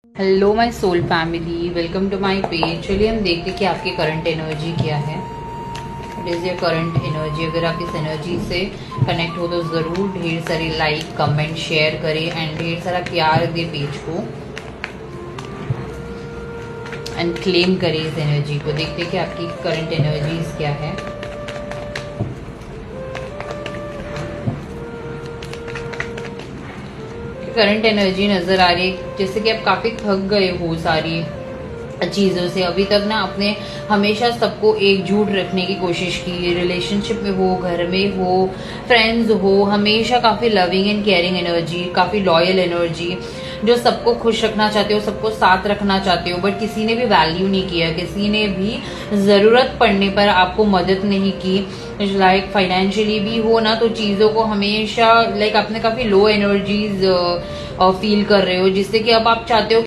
Hello my soul family, welcome to my page. चलिए हम देखते हैं कि आपकी करंट एनर्जी क्या है। What is your current energy. अगर आप इस एनर्जी से कनेक्ट हो तो ज़रूर ढेर सारी लाइक कमेंट शेयर करें एंड ढेर सारा प्यार दे पेज को एंड क्लेम करें इस एनर्जी को। देखते हैं कि आपकी करंट एनर्जीज क्या है। करंट एनर्जी नजर आ रही है जैसे कि आप काफी थक गए हो सारी चीजों से। अभी तक ना आपने हमेशा सबको एकजुट रखने की कोशिश की, रिलेशनशिप में हो, घर में हो, फ्रेंड्स हो, हमेशा काफी लविंग एंड केयरिंग एनर्जी, काफी लॉयल एनर्जी, जो सबको खुश रखना चाहते हो, सबको साथ रखना चाहते हो। बट किसी ने भी वैल्यू नहीं किया, किसी ने भी जरूरत पड़ने पर आपको मदद नहीं की। लाइक फाइनेंशियली भी हो ना तो चीजों को हमेशा लाइक आपने काफी लो एनर्जीज फील कर रहे हो, जिससे कि अब आप चाहते हो